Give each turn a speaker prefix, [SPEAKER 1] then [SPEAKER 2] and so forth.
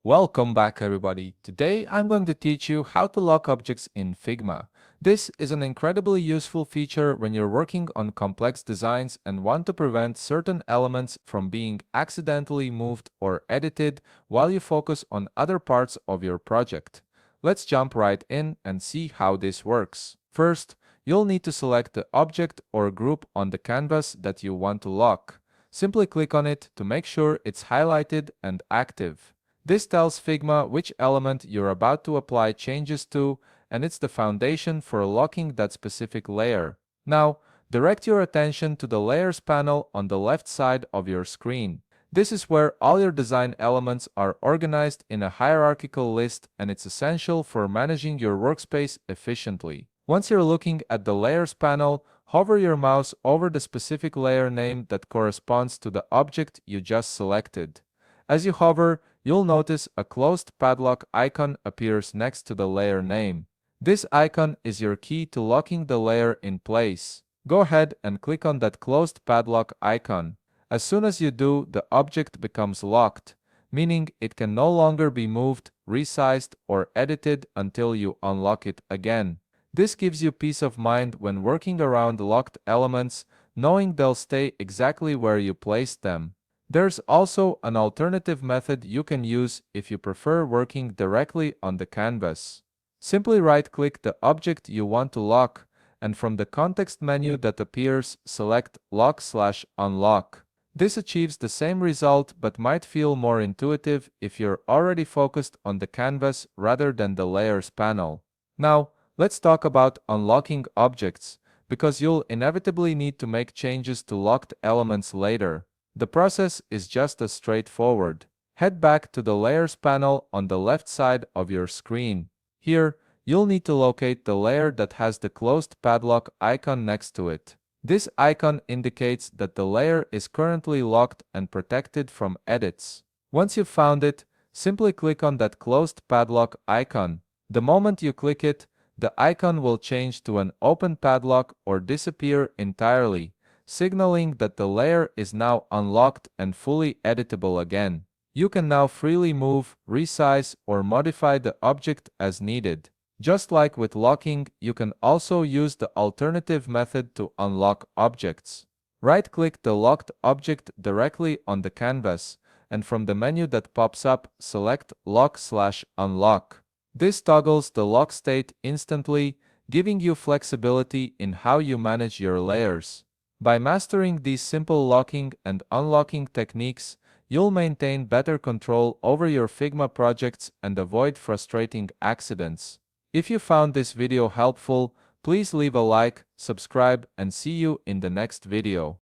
[SPEAKER 1] Welcome back everybody. Today I'm going to teach you how to lock objects in Figma. This is an incredibly useful feature when you're working on complex designs and want to prevent certain elements from being accidentally moved or edited while you focus on other parts of your project. Let's jump right in and see how this works. First, you'll need to select the object or group on the canvas that you want to lock. Simply click on it to make sure it's highlighted and active. This tells Figma which element you're about to apply changes to, and it's the foundation for locking that specific layer. Now, direct your attention to the Layers panel on the left side of your screen. This is where all your design elements are organized in a hierarchical list, and it's essential for managing your workspace efficiently. Once you're looking at the Layers panel, hover your mouse over the specific layer name that corresponds to the object you just selected. As you hover, you'll notice a closed padlock icon appears next to the layer name. This icon is your key to locking the layer in place. Go ahead and click on that closed padlock icon. As soon as you do, the object becomes locked, meaning it can no longer be moved, resized, or edited until you unlock it again. This gives you peace of mind when working around locked elements, knowing they'll stay exactly where you placed them. There's also an alternative method you can use if you prefer working directly on the canvas. Simply right-click the object you want to lock, and from the context menu that appears, select Lock/Unlock. This achieves the same result but might feel more intuitive if you're already focused on the canvas rather than the Layers panel. Now, let's talk about unlocking objects, because you'll inevitably need to make changes to locked elements later. The process is just as straightforward. Head back to the Layers panel on the left side of your screen. Here, you'll need to locate the layer that has the closed padlock icon next to it. This icon indicates that the layer is currently locked and protected from edits. Once you've found it, simply click on that closed padlock icon. The moment you click it, the icon will change to an open padlock or disappear entirely, signaling that the layer is now unlocked and fully editable again. You can now freely move, resize, or modify the object as needed. Just like with locking, you can also use the alternative method to unlock objects. Right-click the locked object directly on the canvas, and from the menu that pops up, select Lock/Unlock. This toggles the lock state instantly, giving you flexibility in how you manage your layers. By mastering these simple locking and unlocking techniques, you'll maintain better control over your Figma projects and avoid frustrating accidents. If you found this video helpful, please leave a like, subscribe, and see you in the next video.